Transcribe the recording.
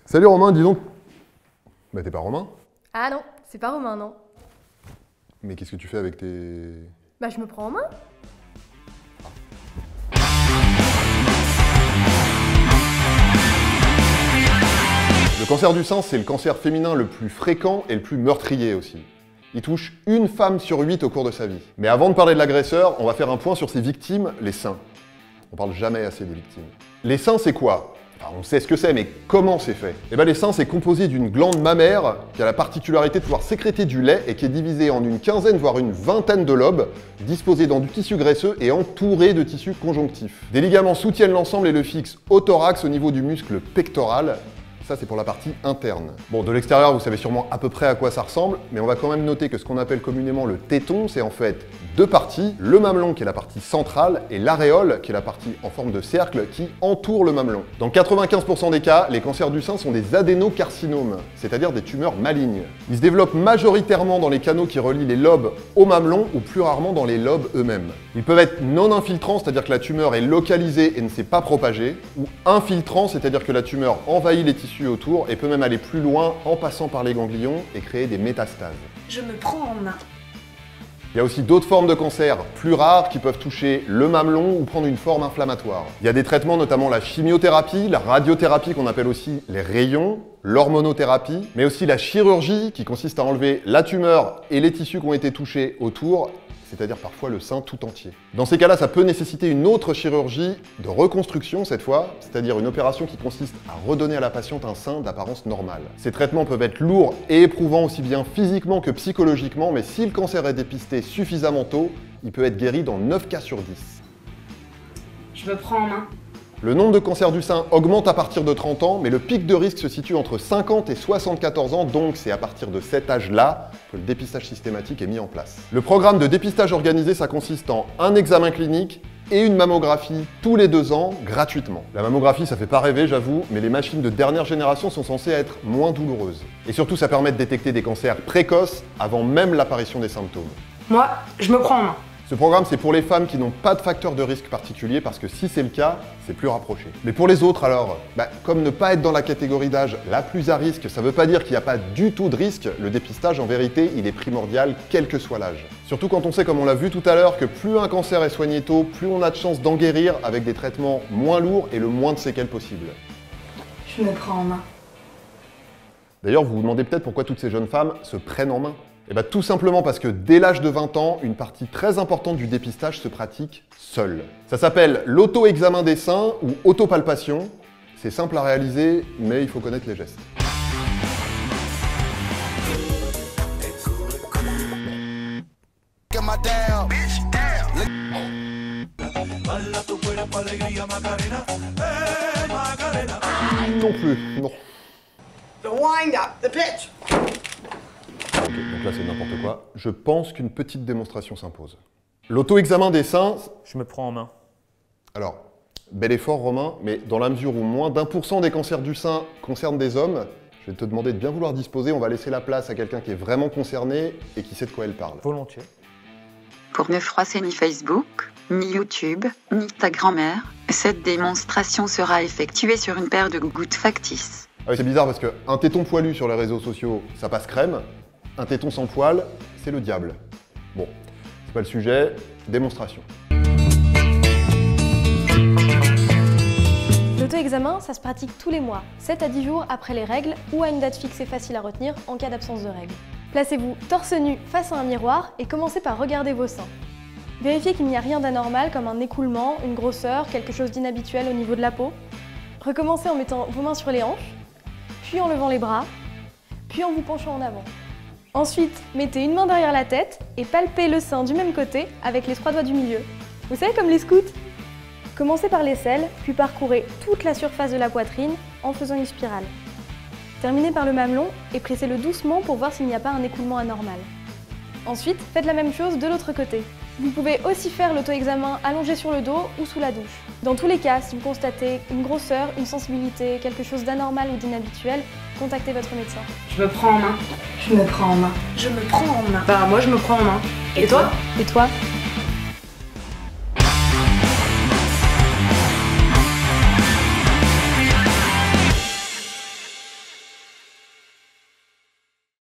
Salut Romain, dis donc. Bah t'es pas Romain? Ah non, c'est pas Romain, non. Mais qu'est-ce que tu fais avec tes... Bah je me prends en main. Le cancer du sein, c'est le cancer féminin le plus fréquent et le plus meurtrier aussi. Il touche une femme sur 8 au cours de sa vie. Mais avant de parler de l'agresseur, on va faire un point sur ses victimes, les seins. On parle jamais assez des victimes. Les seins, c'est quoi? Enfin, on sait ce que c'est, mais comment c'est fait? Eh ben, les seins, c'est composé d'une glande mammaire qui a la particularité de pouvoir sécréter du lait et qui est divisée en une quinzaine, voire une vingtaine de lobes, disposés dans du tissu graisseux et entourés de tissus conjonctifs. Des ligaments soutiennent l'ensemble et le fixent au thorax au niveau du muscle pectoral. Ça, c'est pour la partie interne. Bon, de l'extérieur, vous savez sûrement à peu près à quoi ça ressemble, mais on va quand même noter que ce qu'on appelle communément le téton, c'est en fait deux parties, le mamelon qui est la partie centrale et l'aréole qui est la partie en forme de cercle qui entoure le mamelon. Dans 95% des cas, les cancers du sein sont des adénocarcinomes, c'est-à-dire des tumeurs malignes. Ils se développent majoritairement dans les canaux qui relient les lobes au mamelon ou plus rarement dans les lobes eux-mêmes. Ils peuvent être non infiltrants, c'est-à-dire que la tumeur est localisée et ne s'est pas propagée, ou infiltrants, c'est-à-dire que la tumeur envahit les tissus autour et peut même aller plus loin en passant par les ganglions et créer des métastases. Je me prends en main. Il y a aussi d'autres formes de cancer plus rares qui peuvent toucher le mamelon ou prendre une forme inflammatoire. Il y a des traitements, notamment la chimiothérapie, la radiothérapie qu'on appelle aussi les rayons, l'hormonothérapie, mais aussi la chirurgie qui consiste à enlever la tumeur et les tissus qui ont été touchés autour, c'est-à-dire parfois le sein tout entier. Dans ces cas-là, ça peut nécessiter une autre chirurgie de reconstruction cette fois, c'est-à-dire une opération qui consiste à redonner à la patiente un sein d'apparence normale. Ces traitements peuvent être lourds et éprouvants aussi bien physiquement que psychologiquement, mais si le cancer est dépisté suffisamment tôt, il peut être guéri dans 9 cas sur 10. Je me prends en main. Le nombre de cancers du sein augmente à partir de 30 ans, mais le pic de risque se situe entre 50 et 74 ans, donc c'est à partir de cet âge-là que le dépistage systématique est mis en place. Le programme de dépistage organisé, ça consiste en un examen clinique et une mammographie tous les 2 ans, gratuitement. La mammographie, ça fait pas rêver, j'avoue, mais les machines de dernière génération sont censées être moins douloureuses. Et surtout, ça permet de détecter des cancers précoces avant même l'apparition des symptômes. Moi, je me prends en main. Ce programme, c'est pour les femmes qui n'ont pas de facteur de risque particulier parce que si c'est le cas, c'est plus rapproché. Mais pour les autres alors, comme ne pas être dans la catégorie d'âge la plus à risque, ça veut pas dire qu'il n'y a pas du tout de risque, le dépistage en vérité, il est primordial quel que soit l'âge. Surtout quand on sait, comme on l'a vu tout à l'heure, que plus un cancer est soigné tôt, plus on a de chances d'en guérir avec des traitements moins lourds et le moins de séquelles possible. Je me prends en main. D'ailleurs, vous vous demandez peut-être pourquoi toutes ces jeunes femmes se prennent en main. Eh bien, tout simplement parce que dès l'âge de 20 ans, une partie très importante du dépistage se pratique seule. Ça s'appelle l'auto-examen des seins ou autopalpation. C'est simple à réaliser, mais il faut connaître les gestes. Non plus, non. The wind up, the pitch. Ok, donc là c'est n'importe quoi. Je pense qu'une petite démonstration s'impose. L'auto-examen des seins... Je me prends en main. Alors, bel effort Romain, mais dans la mesure où moins d'1% des cancers du sein concernent des hommes, je vais te demander de bien vouloir disposer, on va laisser la place à quelqu'un qui est vraiment concerné et qui sait de quoi elle parle. Volontiers. Pour ne froisser ni Facebook, ni YouTube, ni ta grand-mère, cette démonstration sera effectuée sur une paire de gouttes factices. Ah oui, c'est bizarre parce qu'un téton poilu sur les réseaux sociaux, ça passe crème. Un téton sans poil, c'est le diable. Bon, c'est pas le sujet, démonstration. L'auto-examen, ça se pratique tous les mois, 7 à 10 jours après les règles ou à une date fixe et facile à retenir en cas d'absence de règles. Placez-vous torse nu face à un miroir et commencez par regarder vos seins. Vérifiez qu'il n'y a rien d'anormal comme un écoulement, une grosseur, quelque chose d'inhabituel au niveau de la peau. Recommencez en mettant vos mains sur les hanches, puis en levant les bras, puis en vous penchant en avant. Ensuite, mettez une main derrière la tête et palpez le sein du même côté avec les 3 doigts du milieu. Vous savez, comme les scouts. Commencez par l'aisselle, puis parcourez toute la surface de la poitrine en faisant une spirale. Terminez par le mamelon et pressez-le doucement pour voir s'il n'y a pas un écoulement anormal. Ensuite, faites la même chose de l'autre côté. Vous pouvez aussi faire l'auto-examen allongé sur le dos ou sous la douche. Dans tous les cas, si vous constatez une grosseur, une sensibilité, quelque chose d'anormal ou d'inhabituel, contactez votre médecin. Je me prends en main. Je me prends en main. Je me prends en main. Bah moi je me prends en main. Et toi? Et toi?